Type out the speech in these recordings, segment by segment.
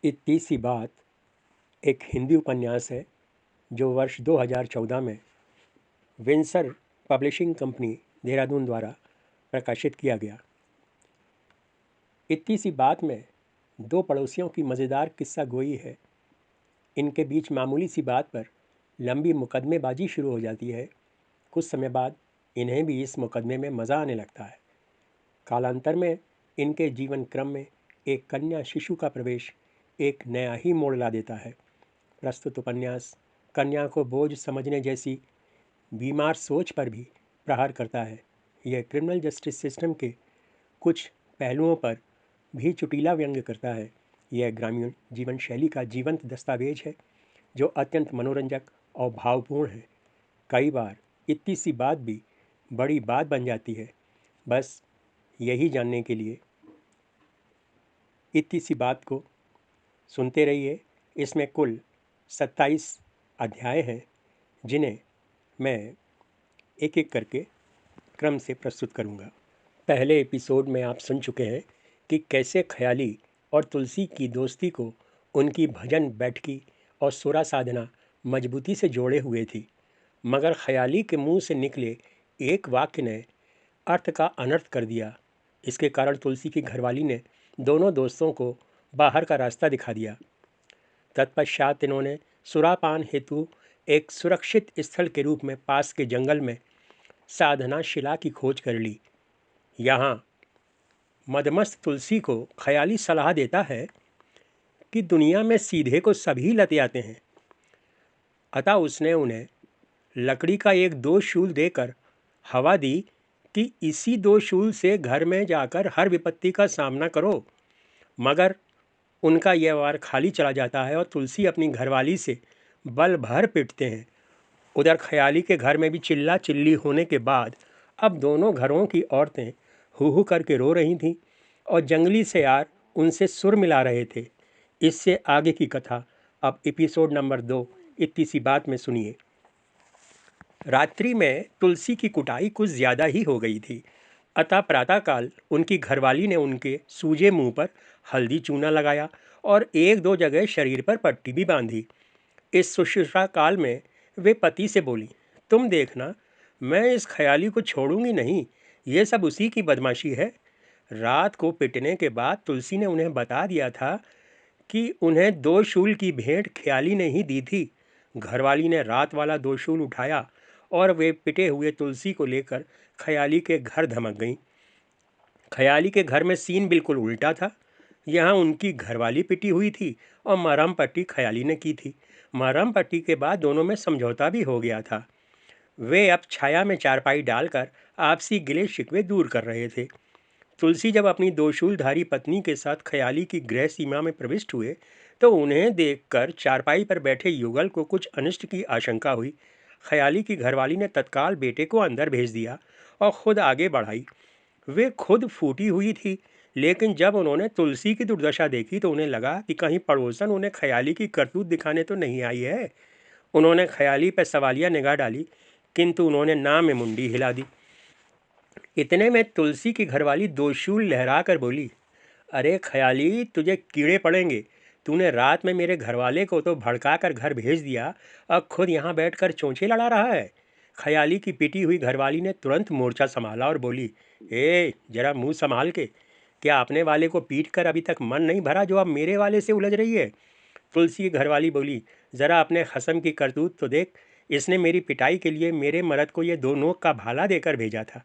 इतनी सी बात एक हिंदी उपन्यास है जो वर्ष 2014 में विंसर पब्लिशिंग कंपनी देहरादून द्वारा प्रकाशित किया गया। इतनी सी बात में दो पड़ोसियों की मज़ेदार किस्सा गोई है। इनके बीच मामूली सी बात पर लंबी मुकदमेबाजी शुरू हो जाती है। कुछ समय बाद इन्हें भी इस मुकदमे में मज़ा आने लगता है। कालांतर में इनके जीवन क्रम में एक कन्या शिशु का प्रवेश एक नया ही मोड़ ला देता है। प्रस्तुत उपन्यास कन्या को बोझ समझने जैसी बीमार सोच पर भी प्रहार करता है। यह क्रिमिनल जस्टिस सिस्टम के कुछ पहलुओं पर भी चुटीला व्यंग्य करता है। यह ग्रामीण जीवन शैली का जीवंत दस्तावेज है जो अत्यंत मनोरंजक और भावपूर्ण है। कई बार इतनी सी बात भी बड़ी बात बन जाती है। बस यही जानने के लिए इतनी सी बात को सुनते रहिए। इसमें कुल 27 अध्याय हैं जिन्हें मैं एक एक करके क्रम से प्रस्तुत करूंगा। पहले एपिसोड में आप सुन चुके हैं कि कैसे ख्याली और तुलसी की दोस्ती को उनकी भजन बैठकी और सुरा साधना मजबूती से जोड़े हुए थी, मगर ख्याली के मुंह से निकले एक वाक्य ने अर्थ का अनर्थ कर दिया। इसके कारण तुलसी की घरवाली ने दोनों दोस्तों को बाहर का रास्ता दिखा दिया। तत्पश्चात इन्होंने सुरापान हेतु एक सुरक्षित स्थल के रूप में पास के जंगल में साधना शिला की खोज कर ली। यहाँ मदमस्त तुलसी को ख्याली सलाह देता है कि दुनिया में सीधे को सभी लत आते हैं। अतः उसने उन्हें लकड़ी का एक दो शूल देकर हवा दी कि इसी दो शूल से घर में जाकर हर विपत्ति का सामना करो। मगर उनका यह वार खाली चला जाता है और तुलसी अपनी घरवाली से बल भर पिटते हैं। उधर ख्याली के घर में भी चिल्ला चिल्ली होने के बाद अब दोनों घरों की औरतें हू हू करके रो रही थीं और जंगली सियार उनसे सुर मिला रहे थे। इससे आगे की कथा अब एपिसोड नंबर 2 इतनी सी बात में सुनिए। रात्रि में तुलसी की कुटाई कुछ ज़्यादा ही हो गई थी। अतः प्रातःकाल उनकी घरवाली ने उनके सूजे मुंह पर हल्दी चूना लगाया और एक दो जगह शरीर पर पट्टी भी बांधी। इस शुश्रूषा काल में वे पति से बोली, तुम देखना, मैं इस ख्याली को छोड़ूंगी नहीं, ये सब उसी की बदमाशी है। रात को पिटने के बाद तुलसी ने उन्हें बता दिया था कि उन्हें दो शूल की भेंट ख्याली ने ही दी थी। घरवाली ने रात वाला दो शूल उठाया और वे पिटे हुए तुलसी को लेकर ख्याली के घर धमक गईं। ख्याली के घर में सीन बिल्कुल उल्टा था। यहाँ उनकी घरवाली पिटी हुई थी और मरहम पट्टी ख्याली ने की थी। मरहम पट्टी के बाद दोनों में समझौता भी हो गया था। वे अब छाया में चारपाई डालकर आपसी गिले शिकवे दूर कर रहे थे। तुलसी जब अपनी दोशूलधारी पत्नी के साथ ख्याली की गृह सीमा में प्रविष्ट हुए तो उन्हें देखकर चारपाई पर बैठे युगल को कुछ अनिष्ट की आशंका हुई। ख्याली की घरवाली ने तत्काल बेटे को अंदर भेज दिया और खुद आगे बढ़ाई। वे खुद फूटी हुई थी, लेकिन जब उन्होंने तुलसी की दुर्दशा देखी तो उन्हें लगा कि कहीं पड़ोसन उन्हें ख्याली की करतूत दिखाने तो नहीं आई है। उन्होंने ख्याली पर सवालिया निगाह डाली, किंतु उन्होंने ना में मुंडी हिला दी। इतने में तुलसी की घरवाली दोशूल लहरा कर बोली, अरे ख्याली, तुझे कीड़े पड़ेंगे। तूने रात में मेरे घरवाले को तो भड़का कर घर भेज दिया, अब खुद यहाँ बैठकर चोंचे लड़ा रहा है। ख्याली की पिटी हुई घरवाली ने तुरंत मोर्चा संभाला और बोली, जरा मुंह संभाल के, क्या अपने वाले को पीट कर अभी तक मन नहीं भरा जो अब मेरे वाले से उलझ रही है। तुलसी की घरवाली बोली, ज़रा अपने खसम की करतूत तो देख, इसने मेरी पिटाई के लिए मेरे मर्द को ये दो नोक का भाला देकर भेजा था।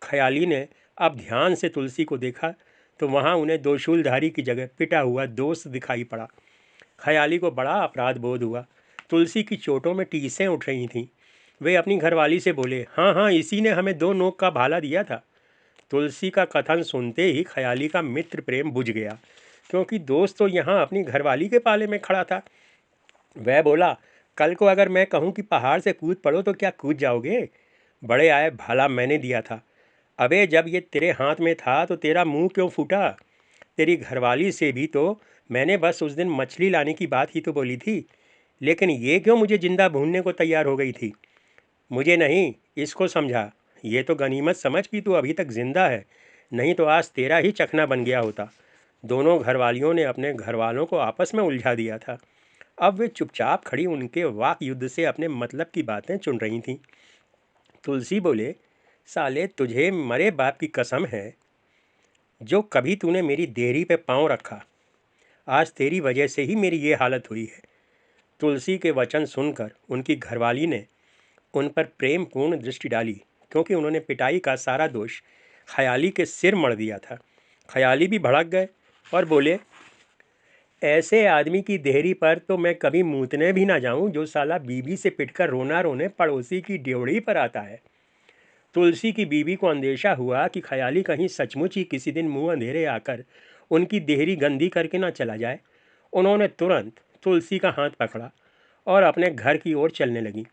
ख्याली ने अब ध्यान से तुलसी को देखा तो वहाँ उन्हें दोशूलधारी की जगह पिटा हुआ दोस्त दिखाई पड़ा। ख्याली को बड़ा अपराध बोध हुआ। तुलसी की चोटों में टीसें उठ रही थीं। वे अपनी घरवाली से बोले, हाँ हाँ, इसी ने हमें दो नोक का भाला दिया था। तुलसी का कथन सुनते ही ख्याली का मित्र प्रेम बुझ गया, क्योंकि दोस्त तो यहाँ अपनी घरवाली के पाले में खड़ा था। वह बोला, कल को अगर मैं कहूँ कि पहाड़ से कूद पड़ो तो क्या कूद जाओगे? बड़े आए, भाला मैंने दिया था। अबे, जब ये तेरे हाथ में था तो तेरा मुंह क्यों फूटा? तेरी घरवाली से भी तो मैंने बस उस दिन मछली लाने की बात ही तो बोली थी, लेकिन ये क्यों मुझे जिंदा भूनने को तैयार हो गई थी? मुझे नहीं, इसको समझा। ये तो गनीमत समझ कि तू अभी तक जिंदा है, नहीं तो आज तेरा ही चखना बन गया होता। दोनों घरवालियों ने अपने घरवालों को आपस में उलझा दिया था। अब वे चुपचाप खड़ी उनके वाक युद्ध से अपने मतलब की बातें चुन रही थीं। तुलसी बोले, साले तुझे मरे बाप की कसम है जो कभी तूने मेरी देहरी पे पांव रखा। आज तेरी वजह से ही मेरी ये हालत हुई है। तुलसी के वचन सुनकर उनकी घरवाली ने उन पर प्रेम पूर्ण दृष्टि डाली, क्योंकि उन्होंने पिटाई का सारा दोष ख्याली के सिर मढ़ दिया था। ख्याली भी भड़क गए और बोले, ऐसे आदमी की देहरी पर तो मैं कभी मूतने भी ना जाऊं जो साला बीबी से पिटकर रोना रोने पड़ोसी की ड्योढ़ी पर आता है। तुलसी की बीबी को अंदेशा हुआ कि ख्याली कहीं सचमुच ही किसी दिन मुंह अंधेरे आकर उनकी देहरी गंदी करके ना चला जाए। उन्होंने तुरंत तुलसी का हाथ पकड़ा और अपने घर की ओर चलने लगी।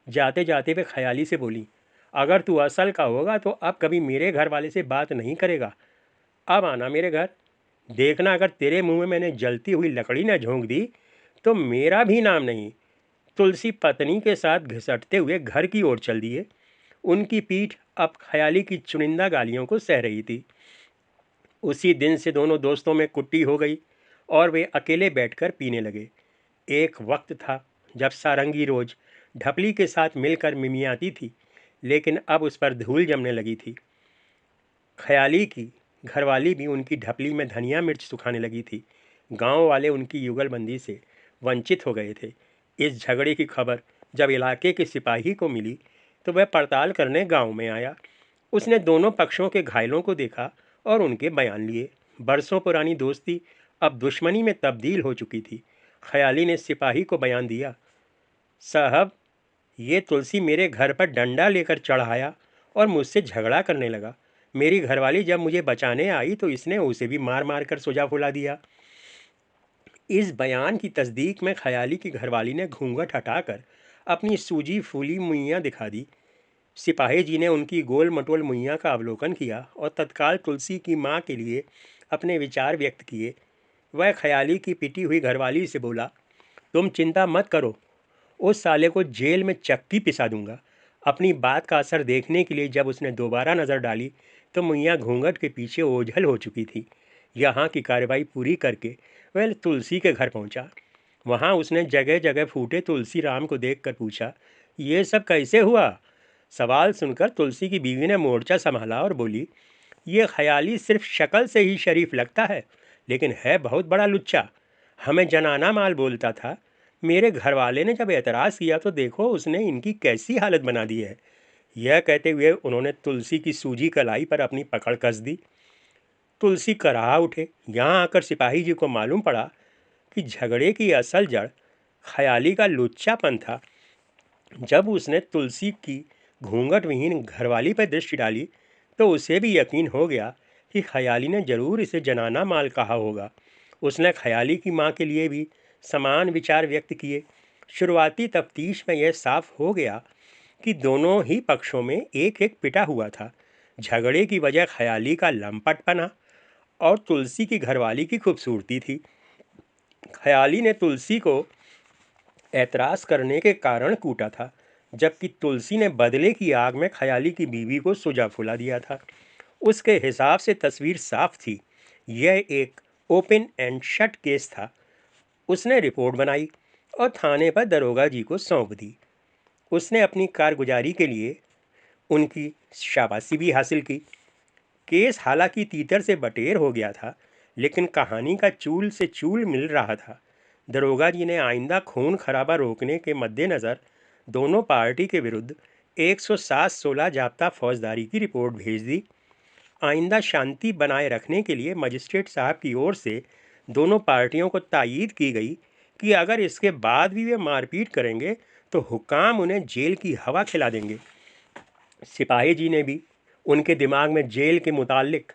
जाते जाते वे ख्याली से बोली, अगर तू असल का होगा तो अब कभी मेरे घर वाले से बात नहीं करेगा। अब आना मेरे घर, देखना अगर तेरे मुंह में मैंने जलती हुई लकड़ी न झोंक दी तो मेरा भी नाम नहीं। तुलसी पत्नी के साथ घिसटते हुए घर की ओर चल दिए। उनकी पीठ अब ख्याली की चुनिंदा गालियों को सह रही थी। उसी दिन से दोनों दोस्तों में कुट्टी हो गई और वे अकेले बैठकर पीने लगे। एक वक्त था जब सारंगी रोज ढपली के साथ मिलकर मिमियाती थी, लेकिन अब उस पर धूल जमने लगी थी। ख्याली की घरवाली भी उनकी ढपली में धनिया मिर्च सुखाने लगी थी। गांव वाले उनकी युगलबंदी से वंचित हो गए थे। इस झगड़े की खबर जब इलाके के सिपाही को मिली तो वह पड़ताल करने गांव में आया। उसने दोनों पक्षों के घायलों को देखा और उनके बयान लिए। बरसों पुरानी दोस्ती अब दुश्मनी में तब्दील हो चुकी थी। ख्याली ने सिपाही को बयान दिया, साहब, ये तुलसी मेरे घर पर डंडा लेकर चढ़ आया और मुझसे झगड़ा करने लगा। मेरी घरवाली जब मुझे बचाने आई तो इसने उसे भी मार मार कर सोजा फुला दिया। इस बयान की तस्दीक में ख्याली की घरवाली ने घूंघट हटाकर अपनी सूजी फूली मुइयाँ दिखा दी। सिपाही जी ने उनकी गोल मटोल मुइयाँ का अवलोकन किया और तत्काल तुलसी की माँ के लिए अपने विचार व्यक्त किए। वह ख्याली की पिटी हुई घरवाली से बोला, तुम चिंता मत करो, उस साले को जेल में चक्की पिसा दूंगा। अपनी बात का असर देखने के लिए जब उसने दोबारा नज़र डाली तो मुइयाँ घूंघट के पीछे ओझल हो चुकी थी। यहाँ की कार्रवाई पूरी करके वह तुलसी के घर पहुँचा। वहाँ उसने जगह जगह फूटे तुलसी राम को देखकर पूछा, ये सब कैसे हुआ? सवाल सुनकर तुलसी की बीवी ने मोर्चा संभाला और बोली, ये ख्याली सिर्फ शक्ल से ही शरीफ लगता है, लेकिन है बहुत बड़ा लुच्चा। हमें जनाना माल बोलता था। मेरे घर वाले ने जब एतराज़ किया तो देखो उसने इनकी कैसी हालत बना दी है। यह कहते हुए उन्होंने तुलसी की सूजी कलाई पर अपनी पकड़ कस दी। तुलसी कराह उठे। यहाँ आकर सिपाही जी को मालूम पड़ा कि झगड़े की असल जड़ ख्याली का लुच्चापन था। जब उसने तुलसी की घूंघट विहीन घरवाली पर दृष्टि डाली तो उसे भी यकीन हो गया कि ख्याली ने जरूर इसे जनाना माल कहा होगा। उसने ख्याली की माँ के लिए भी समान विचार व्यक्त किए। शुरुआती तफ्तीश में यह साफ हो गया कि दोनों ही पक्षों में एक एक पिटा हुआ था। झगड़े की वजह ख्याली का लंपटपना और तुलसी की घरवाली की खूबसूरती थी। ख्याली ने तुलसी को ऐतराज़ करने के कारण कूटा था, जबकि तुलसी ने बदले की आग में ख्याली की बीवी को सुजा फुला दिया था। उसके हिसाब से तस्वीर साफ थी। यह एक ओपन एंड शट केस था। उसने रिपोर्ट बनाई और थाने पर दरोगा जी को सौंप दी। उसने अपनी कारगुजारी के लिए उनकी शाबाशी भी हासिल की। केस हालांकि तीतर से बटेर हो गया था, लेकिन कहानी का चूल से चूल मिल रहा था। दरोगा जी ने आइंदा खून खराबा रोकने के मद्देनज़र दोनों पार्टी के विरुद्ध 107-16 जाब्ता फौजदारी की रिपोर्ट भेज दी। आइंदा शांति बनाए रखने के लिए मजिस्ट्रेट साहब की ओर से दोनों पार्टियों को तायीद की गई कि अगर इसके बाद भी वे मारपीट करेंगे तो हुक्काम उन्हें जेल की हवा खिला देंगे। सिपाही जी ने भी उनके दिमाग में जेल के मुतालिक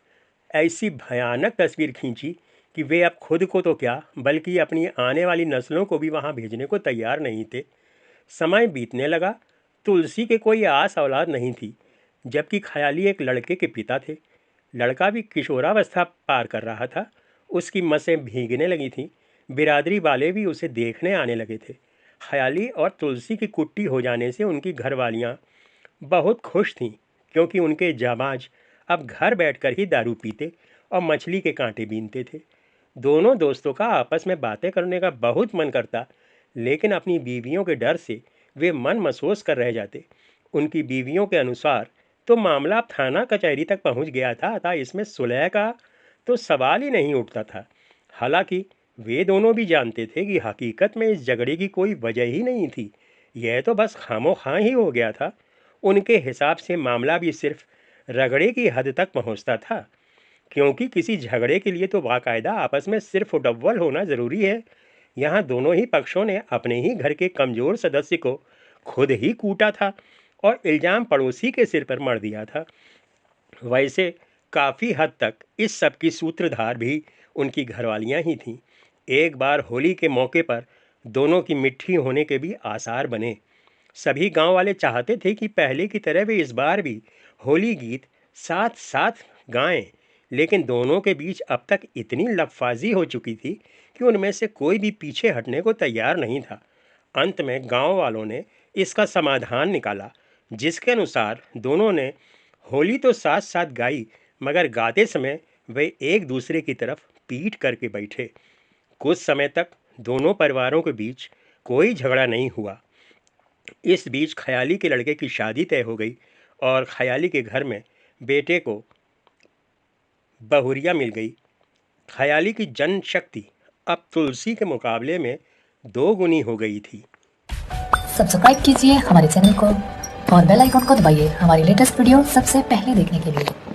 ऐसी भयानक तस्वीर खींची कि वे अब खुद को तो क्या बल्कि अपनी आने वाली नस्लों को भी वहाँ भेजने को तैयार नहीं थे। समय बीतने लगा। तुलसी के कोई आस औलाद नहीं थी, जबकि ख्याली एक लड़के के पिता थे। लड़का भी किशोरावस्था पार कर रहा था। उसकी मसें भीगने लगी थीं। बिरादरी वाले भी उसे देखने आने लगे थे। ख्याली और तुलसी की कुट्टी हो जाने से उनकी घरवालियाँ बहुत खुश थीं, क्योंकि उनके जाबाज अब घर बैठकर ही दारू पीते और मछली के कांटे बीनते थे। दोनों दोस्तों का आपस में बातें करने का बहुत मन करता, लेकिन अपनी बीवियों के डर से वे मन मसोस कर रह जाते। उनकी बीवियों के अनुसार तो मामला अब थाना कचहरी तक पहुंच गया था, अतः इसमें सुलह का तो सवाल ही नहीं उठता था। हालांकि वे दोनों भी जानते थे कि हकीकत में इस झगड़े की कोई वजह ही नहीं थी, यह तो बस खामोखा ही हो गया था। उनके हिसाब से मामला भी सिर्फ रगड़े की हद तक पहुंचता था, क्योंकि किसी झगड़े के लिए तो बाकायदा आपस में सिर्फ फुटबॉल होना ज़रूरी है। यहाँ दोनों ही पक्षों ने अपने ही घर के कमज़ोर सदस्य को खुद ही कूटा था और इल्ज़ाम पड़ोसी के सिर पर मढ़ दिया था। वैसे काफ़ी हद तक इस सब की सूत्रधार भी उनकी घरवालियाँ ही थीं। एक बार होली के मौके पर दोनों की मिट्ठी होने के भी आसार बने। सभी गांव वाले चाहते थे कि पहले की तरह वे इस बार भी होली गीत साथ साथ गाएं, लेकिन दोनों के बीच अब तक इतनी लफाजी हो चुकी थी कि उनमें से कोई भी पीछे हटने को तैयार नहीं था। अंत में गांव वालों ने इसका समाधान निकाला, जिसके अनुसार दोनों ने होली तो साथ साथ गाई, मगर गाते समय वे एक दूसरे की तरफ पीठ करके बैठे। कुछ समय तक दोनों परिवारों के बीच कोई झगड़ा नहीं हुआ। इस बीच ख्याली के लड़के की शादी तय हो गई और ख्याली के घर में बेटे को बहुरिया मिल गई। ख्याली की जनशक्ति अब तुलसी के मुकाबले में 2 गुनी हो गई थी। सब्सक्राइब कीजिए हमारे चैनल को और बेल आइकन को दबाइए हमारी लेटेस्ट वीडियो सबसे पहले देखने के लिए।